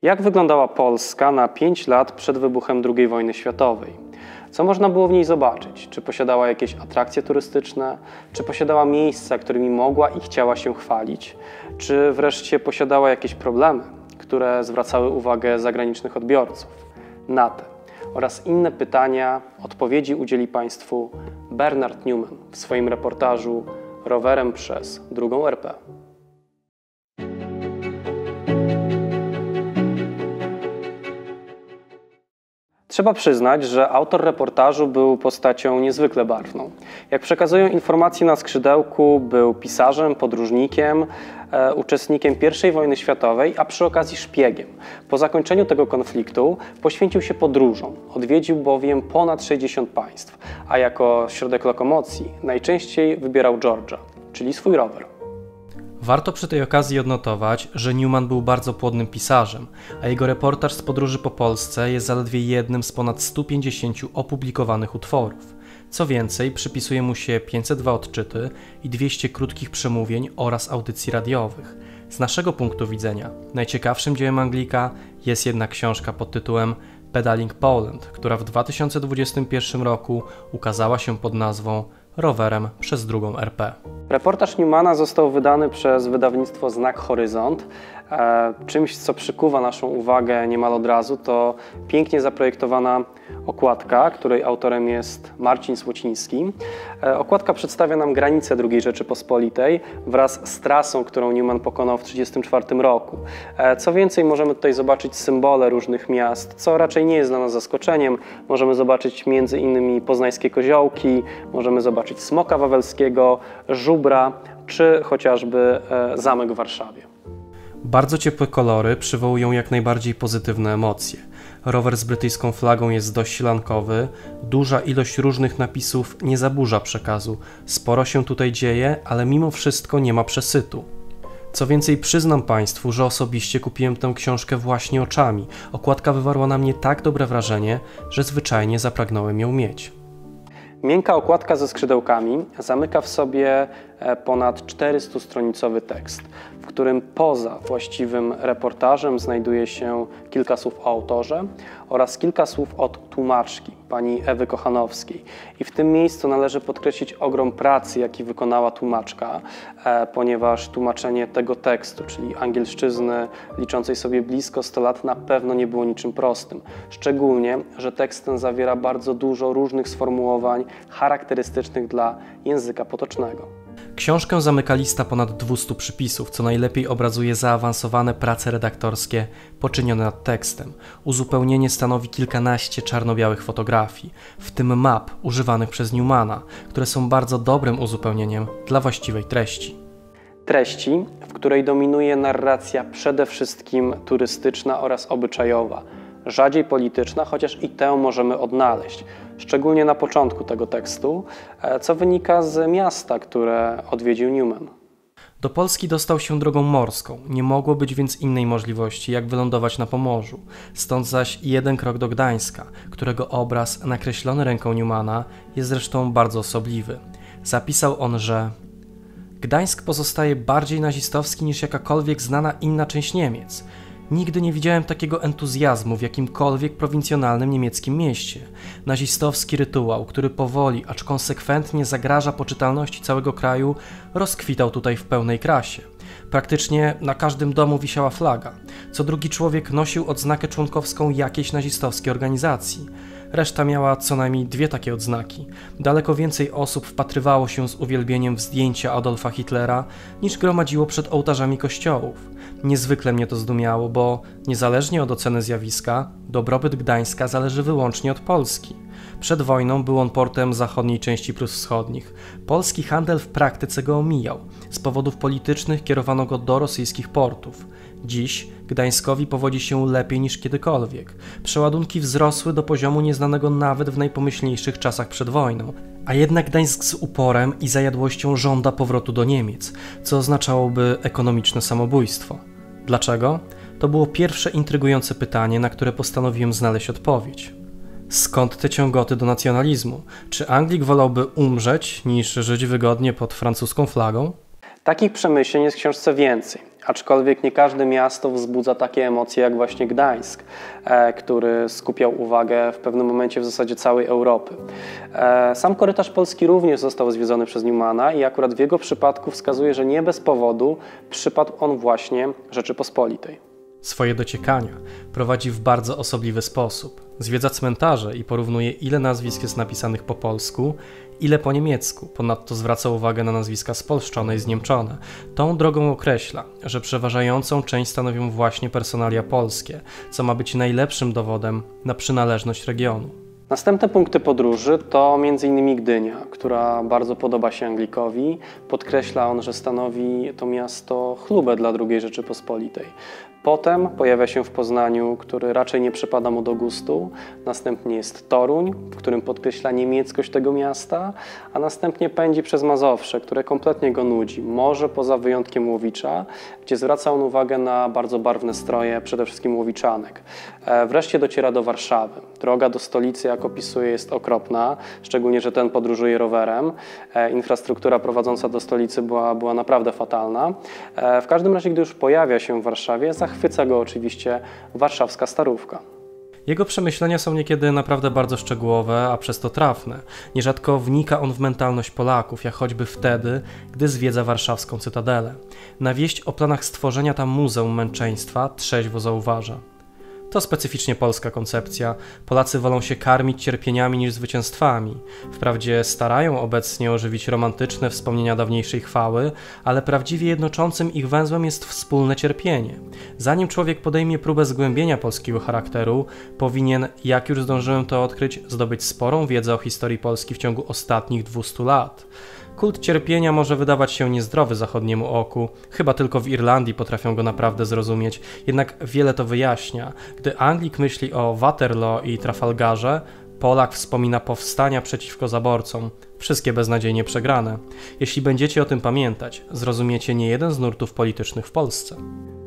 Jak wyglądała Polska na 5 lat przed wybuchem II wojny światowej? Co można było w niej zobaczyć? Czy posiadała jakieś atrakcje turystyczne? Czy posiadała miejsca, którymi mogła i chciała się chwalić? Czy wreszcie posiadała jakieś problemy, które zwracały uwagę zagranicznych odbiorców? Na te oraz inne pytania odpowiedzi udzieli Państwu Bernard Newman w swoim reportażu Rowerem przez II RP. Trzeba przyznać, że autor reportażu był postacią niezwykle barwną. Jak przekazują informacje na skrzydełku, był pisarzem, podróżnikiem, uczestnikiem I wojny światowej, a przy okazji szpiegiem. Po zakończeniu tego konfliktu poświęcił się podróżom, odwiedził bowiem ponad 60 państw, a jako środek lokomocji najczęściej wybierał Georgia, czyli swój rower. Warto przy tej okazji odnotować, że Newman był bardzo płodnym pisarzem, a jego reportaż z podróży po Polsce jest zaledwie jednym z ponad 150 opublikowanych utworów. Co więcej, przypisuje mu się 502 odczyty i 200 krótkich przemówień oraz audycji radiowych. Z naszego punktu widzenia najciekawszym dziełem Anglika jest jednak książka pod tytułem Pedaling Poland, która w 2021 roku ukazała się pod nazwą Rowerem przez II RP. Reportaż Newmana został wydany przez wydawnictwo Znak Horyzont. Czymś, co przykuwa naszą uwagę niemal od razu, to pięknie zaprojektowana okładka, której autorem jest Marcin Słociński. Okładka przedstawia nam granice II Rzeczypospolitej wraz z trasą, którą Newman pokonał w 1934 roku. Co więcej, możemy tutaj zobaczyć symbole różnych miast, co raczej nie jest dla nas zaskoczeniem. Możemy zobaczyć m.in. poznańskie koziołki, możemy zobaczyć Smoka Wawelskiego, Żubra czy chociażby zamek w Warszawie. Bardzo ciepłe kolory przywołują jak najbardziej pozytywne emocje. Rower z brytyjską flagą jest dość sielankowy, duża ilość różnych napisów nie zaburza przekazu. Sporo się tutaj dzieje, ale mimo wszystko nie ma przesytu. Co więcej, przyznam Państwu, że osobiście kupiłem tę książkę właśnie oczami. Okładka wywarła na mnie tak dobre wrażenie, że zwyczajnie zapragnąłem ją mieć. Miękka okładka ze skrzydełkami zamyka w sobie ponad 400-stronicowy tekst, w którym poza właściwym reportażem znajduje się kilka słów o autorze oraz kilka słów od tłumaczki, pani Ewy Kochanowskiej. I w tym miejscu należy podkreślić ogrom pracy, jaki wykonała tłumaczka, ponieważ tłumaczenie tego tekstu, czyli angielszczyzny liczącej sobie blisko 100 lat, na pewno nie było niczym prostym. Szczególnie, że tekst ten zawiera bardzo dużo różnych sformułowań charakterystycznych dla języka potocznego. Książkę zamyka lista ponad 200 przypisów, co najlepiej obrazuje zaawansowane prace redaktorskie poczynione nad tekstem. Uzupełnienie stanowi kilkanaście czarno-białych fotografii, w tym map używanych przez Newmana, które są bardzo dobrym uzupełnieniem dla właściwej treści. Treści, w której dominuje narracja przede wszystkim turystyczna oraz obyczajowa, rzadziej polityczna, chociaż i tę możemy odnaleźć, szczególnie na początku tego tekstu, co wynika z miasta, które odwiedził Newman. Do Polski dostał się drogą morską, nie mogło być więc innej możliwości, jak wylądować na Pomorzu. Stąd zaś jeden krok do Gdańska, którego obraz nakreślony ręką Newmana jest zresztą bardzo osobliwy. Zapisał on, że Gdańsk pozostaje bardziej nazistowski niż jakakolwiek znana inna część Niemiec. Nigdy nie widziałem takiego entuzjazmu w jakimkolwiek prowincjonalnym niemieckim mieście. Nazistowski rytuał, który powoli, acz konsekwentnie zagraża poczytalności całego kraju, rozkwitał tutaj w pełnej krasie. Praktycznie na każdym domu wisiała flaga. Co drugi człowiek nosił odznakę członkowską jakiejś nazistowskiej organizacji. Reszta miała co najmniej 2 takie odznaki. Daleko więcej osób wpatrywało się z uwielbieniem w zdjęcia Adolfa Hitlera, niż gromadziło przed ołtarzami kościołów. Niezwykle mnie to zdumiało, bo niezależnie od oceny zjawiska, dobrobyt Gdańska zależy wyłącznie od Polski. Przed wojną był on portem zachodniej części Prus Wschodnich. Polski handel w praktyce go omijał. Z powodów politycznych kierowano go do rosyjskich portów. Dziś Gdańskowi powodzi się lepiej niż kiedykolwiek. Przeładunki wzrosły do poziomu nieznanego nawet w najpomyślniejszych czasach przed wojną. A jednak Gdańsk z uporem i zajadłością żąda powrotu do Niemiec, co oznaczałoby ekonomiczne samobójstwo. Dlaczego? To było pierwsze intrygujące pytanie, na które postanowiłem znaleźć odpowiedź. Skąd te ciągoty do nacjonalizmu? Czy Anglik wolałby umrzeć, niż żyć wygodnie pod francuską flagą? Takich przemyśleń jest w książce więcej, Aczkolwiek nie każde miasto wzbudza takie emocje jak właśnie Gdańsk, który skupiał uwagę w pewnym momencie w zasadzie całej Europy. Sam korytarz polski również został zwiedzony przez Newmana i akurat w jego przypadku wskazuje, że nie bez powodu przypadł on właśnie Rzeczypospolitej. Swoje dociekania prowadzi w bardzo osobliwy sposób. Zwiedza cmentarze i porównuje, ile nazwisk jest napisanych po polsku, ile po niemiecku. Ponadto zwraca uwagę na nazwiska spolszczone i zniemczone. Tą drogą określa, że przeważającą część stanowią właśnie personalia polskie, co ma być najlepszym dowodem na przynależność regionu. Następne punkty podróży to m.in. Gdynia, która bardzo podoba się Anglikowi. Podkreśla on, że stanowi to miasto chlubę dla II Rzeczypospolitej. Potem pojawia się w Poznaniu, który raczej nie przypada mu do gustu. Następnie jest Toruń, w którym podkreśla niemieckość tego miasta, a następnie pędzi przez Mazowsze, które kompletnie go nudzi. Może poza wyjątkiem Łowicza, gdzie zwraca on uwagę na bardzo barwne stroje, przede wszystkim łowiczanek. Wreszcie dociera do Warszawy. Droga do stolicy, jak opisuje, jest okropna, szczególnie, że ten podróżuje rowerem. Infrastruktura prowadząca do stolicy była naprawdę fatalna. W każdym razie, gdy już pojawia się w Warszawie, zachwyca go oczywiście warszawska Starówka. Jego przemyślenia są niekiedy naprawdę bardzo szczegółowe, a przez to trafne. Nierzadko wnika on w mentalność Polaków, jak choćby wtedy, gdy zwiedza warszawską Cytadelę. Na wieść o planach stworzenia tam Muzeum Męczeństwa trzeźwo zauważa. To specyficznie polska koncepcja. Polacy wolą się karmić cierpieniami niż zwycięstwami. Wprawdzie starają obecnie ożywić romantyczne wspomnienia dawniejszej chwały, ale prawdziwie jednoczącym ich węzłem jest wspólne cierpienie. Zanim człowiek podejmie próbę zgłębienia polskiego charakteru, powinien, jak już zdążyłem to odkryć, zdobyć sporą wiedzę o historii Polski w ciągu ostatnich 200 lat. Kult cierpienia może wydawać się niezdrowy zachodniemu oku, chyba tylko w Irlandii potrafią go naprawdę zrozumieć, jednak wiele to wyjaśnia. Gdy Anglik myśli o Waterloo i Trafalgarze, Polak wspomina powstania przeciwko zaborcom, wszystkie beznadziejnie przegrane. Jeśli będziecie o tym pamiętać, zrozumiecie niejeden z nurtów politycznych w Polsce.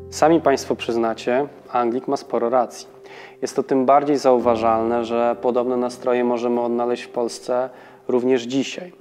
Sami Państwo przyznacie, Anglik ma sporo racji. Jest to tym bardziej zauważalne, że podobne nastroje możemy odnaleźć w Polsce również dzisiaj.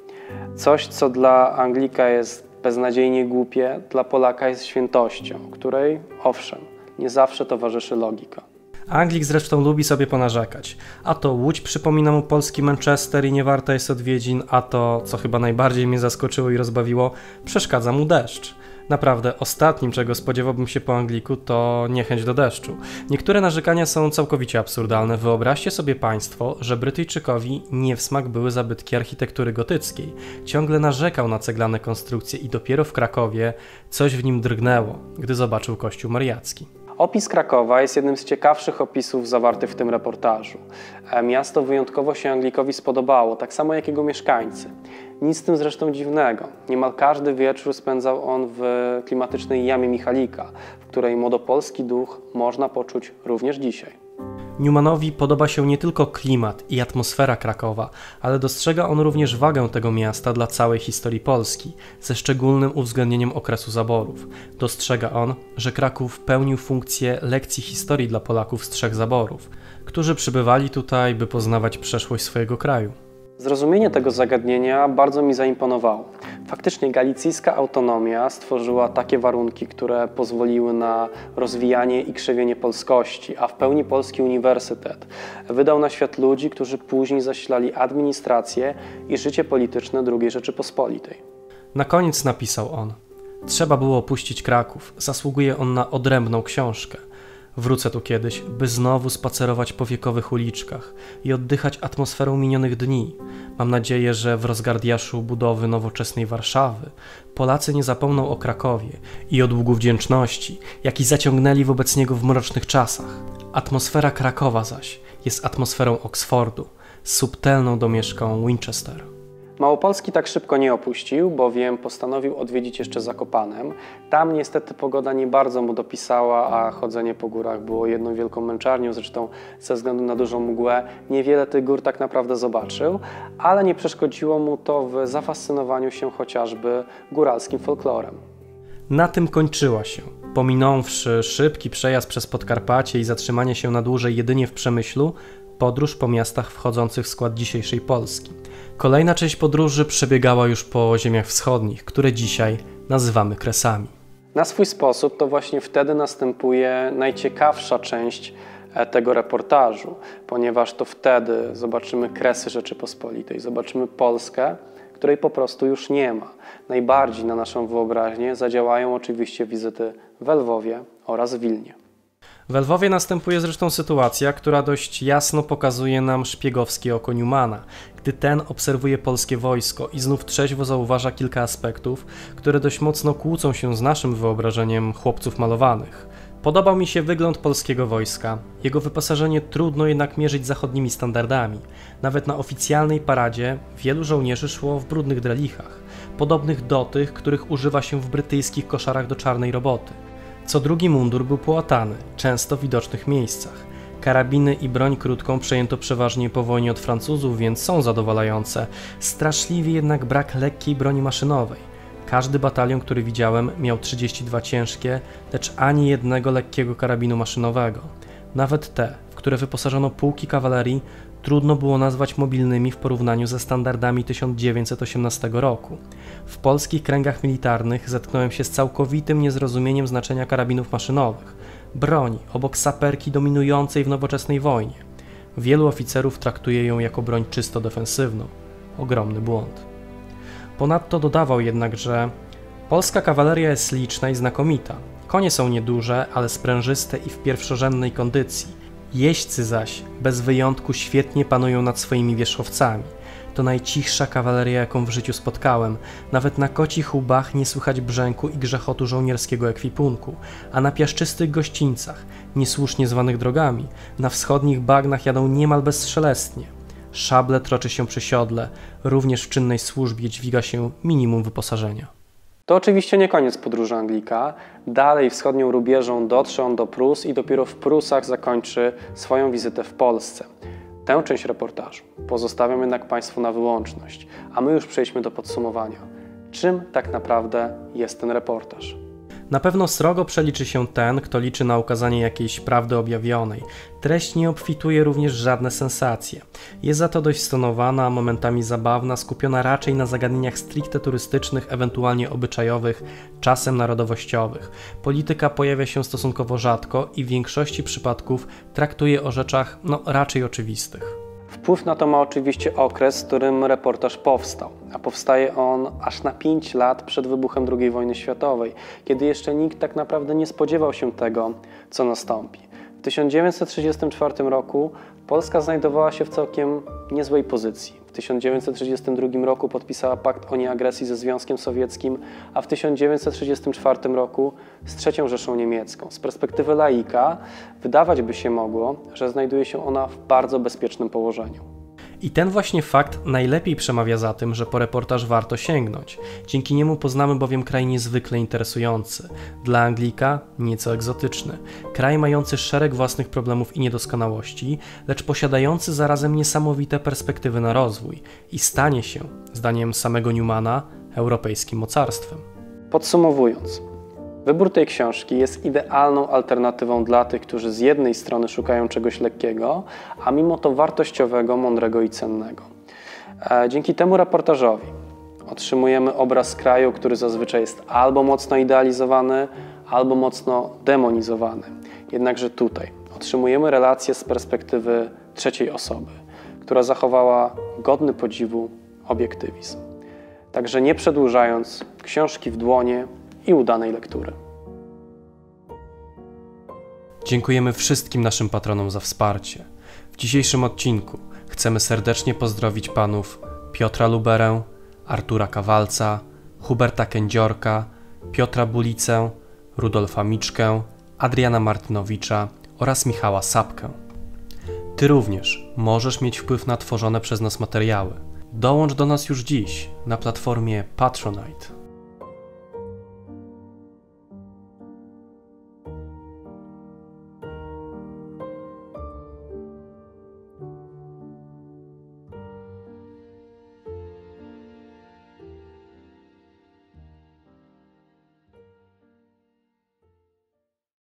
Coś, co dla Anglika jest beznadziejnie głupie, dla Polaka jest świętością, której, owszem, nie zawsze towarzyszy logika. Anglik zresztą lubi sobie ponarzekać. A to Łódź przypomina mu polski Manchester i nie warta jest odwiedzin, a to, co chyba najbardziej mnie zaskoczyło i rozbawiło, przeszkadza mu deszcz. Naprawdę, ostatnim, czego spodziewałbym się po Angliku, to niechęć do deszczu. Niektóre narzekania są całkowicie absurdalne. Wyobraźcie sobie Państwo, że Brytyjczykowi nie w smak były zabytki architektury gotyckiej. Ciągle narzekał na ceglane konstrukcje i dopiero w Krakowie coś w nim drgnęło, gdy zobaczył kościół mariacki. Opis Krakowa jest jednym z ciekawszych opisów zawartych w tym reportażu. Miasto wyjątkowo się Anglikowi spodobało, tak samo jak jego mieszkańcy. Nic z tym zresztą dziwnego. Niemal każdy wieczór spędzał on w klimatycznej jamie Michalika, w której młodopolski duch można poczuć również dzisiaj. Newmanowi podoba się nie tylko klimat i atmosfera Krakowa, ale dostrzega on również wagę tego miasta dla całej historii Polski, ze szczególnym uwzględnieniem okresu zaborów. Dostrzega on, że Kraków pełnił funkcję lekcji historii dla Polaków z 3 zaborów, którzy przybywali tutaj, by poznawać przeszłość swojego kraju. Zrozumienie tego zagadnienia bardzo mi zaimponowało. Faktycznie galicyjska autonomia stworzyła takie warunki, które pozwoliły na rozwijanie i krzewienie polskości, a w pełni polski uniwersytet wydał na świat ludzi, którzy później zasilali administrację i życie polityczne II Rzeczypospolitej. Na koniec napisał on: trzeba było opuścić Kraków, zasługuje on na odrębną książkę. Wrócę tu kiedyś, by znowu spacerować po wiekowych uliczkach i oddychać atmosferą minionych dni. Mam nadzieję, że w rozgardiaszu budowy nowoczesnej Warszawy Polacy nie zapomną o Krakowie i o długu wdzięczności, jaki zaciągnęli wobec niego w mrocznych czasach. Atmosfera Krakowa zaś jest atmosferą Oksfordu, subtelną domieszką Winchester. Małopolski tak szybko nie opuścił, bowiem postanowił odwiedzić jeszcze Zakopanem. Tam niestety pogoda nie bardzo mu dopisała, a chodzenie po górach było jedną wielką męczarnią. Zresztą ze względu na dużą mgłę niewiele tych gór tak naprawdę zobaczył, ale nie przeszkodziło mu to w zafascynowaniu się chociażby góralskim folklorem. Na tym kończyła się, pominąwszy szybki przejazd przez Podkarpacie i zatrzymanie się na dłużej jedynie w Przemyślu, podróż po miastach wchodzących w skład dzisiejszej Polski. Kolejna część podróży przebiegała już po ziemiach wschodnich, które dzisiaj nazywamy Kresami. Na swój sposób to właśnie wtedy następuje najciekawsza część tego reportażu, ponieważ to wtedy zobaczymy kresy Rzeczypospolitej, zobaczymy Polskę, której po prostu już nie ma. Najbardziej na naszą wyobraźnię zadziałają oczywiście wizyty w Lwowie oraz Wilnie. W Lwowie następuje zresztą sytuacja, która dość jasno pokazuje nam szpiegowskie oko Newmana, gdy ten obserwuje polskie wojsko i znów trzeźwo zauważa kilka aspektów, które dość mocno kłócą się z naszym wyobrażeniem chłopców malowanych. Podobał mi się wygląd polskiego wojska. Jego wyposażenie trudno jednak mierzyć zachodnimi standardami. Nawet na oficjalnej paradzie wielu żołnierzy szło w brudnych drelichach, podobnych do tych, których używa się w brytyjskich koszarach do czarnej roboty. Co drugi mundur był połatany, często w widocznych miejscach. Karabiny i broń krótką przejęto przeważnie po wojnie od Francuzów, więc są zadowalające. Straszliwie jednak brak lekkiej broni maszynowej. Każdy batalion, który widziałem, miał 32 ciężkie, lecz ani jednego lekkiego karabinu maszynowego. Nawet te, w które wyposażono pułki kawalerii, trudno było nazwać mobilnymi w porównaniu ze standardami 1918 roku. W polskich kręgach militarnych zetknąłem się z całkowitym niezrozumieniem znaczenia karabinów maszynowych, broni obok saperki dominującej w nowoczesnej wojnie. Wielu oficerów traktuje ją jako broń czysto defensywną. Ogromny błąd. Ponadto dodawał jednak, że polska kawaleria jest liczna i znakomita. Konie są nieduże, ale sprężyste i w pierwszorzędnej kondycji. Jeźdźcy zaś, bez wyjątku, świetnie panują nad swoimi wierzchowcami. To najcichsza kawaleria, jaką w życiu spotkałem. Nawet na kocich łbach nie słychać brzęku i grzechotu żołnierskiego ekwipunku, a na piaszczystych gościńcach, niesłusznie zwanych drogami, na wschodnich bagnach jadą niemal bezszelestnie. Szable troczy się przy siodle, również w czynnej służbie dźwiga się minimum wyposażenia. To oczywiście nie koniec podróży Anglika. Dalej wschodnią rubieżą dotrze on do Prus i dopiero w Prusach zakończy swoją wizytę w Polsce. Tę część reportażu pozostawiam jednak Państwu na wyłączność, a my już przejdźmy do podsumowania. Czym tak naprawdę jest ten reportaż? Na pewno srogo przeliczy się ten, kto liczy na ukazanie jakiejś prawdy objawionej. Treść nie obfituje również żadne sensacje. Jest za to dość stonowana, a momentami zabawna, skupiona raczej na zagadnieniach stricte turystycznych, ewentualnie obyczajowych, czasem narodowościowych. Polityka pojawia się stosunkowo rzadko i w większości przypadków traktuje o rzeczach raczej oczywistych. Wpływ na to ma oczywiście okres, w którym reportaż powstał, a powstaje on aż na 5 lat przed wybuchem II wojny światowej, kiedy jeszcze nikt tak naprawdę nie spodziewał się tego, co nastąpi. W 1934 roku Polska znajdowała się w całkiem niezłej pozycji. W 1932 roku podpisała pakt o nieagresji ze Związkiem Sowieckim, a w 1934 roku z III Rzeszą Niemiecką. Z perspektywy laika wydawać by się mogło, że znajduje się ona w bardzo bezpiecznym położeniu. I ten właśnie fakt najlepiej przemawia za tym, że po reportaż warto sięgnąć. Dzięki niemu poznamy bowiem kraj niezwykle interesujący. Dla Anglika nieco egzotyczny. Kraj mający szereg własnych problemów i niedoskonałości, lecz posiadający zarazem niesamowite perspektywy na rozwój i stanie się, zdaniem samego Newmana, europejskim mocarstwem. Podsumowując, wybór tej książki jest idealną alternatywą dla tych, którzy z jednej strony szukają czegoś lekkiego, a mimo to wartościowego, mądrego i cennego. Dzięki temu reportażowi otrzymujemy obraz kraju, który zazwyczaj jest albo mocno idealizowany, albo mocno demonizowany. Jednakże tutaj otrzymujemy relację z perspektywy trzeciej osoby, która zachowała godny podziwu obiektywizm. Także nie przedłużając, książki w dłonie i udanej lektury. Dziękujemy wszystkim naszym patronom za wsparcie. W dzisiejszym odcinku chcemy serdecznie pozdrowić panów Piotra Luberę, Artura Kawalca, Huberta Kędziorka, Piotra Bulicę, Rudolfa Miczkę, Adriana Martynowicza oraz Michała Sapkę. Ty również możesz mieć wpływ na tworzone przez nas materiały. Dołącz do nas już dziś na platformie Patronite.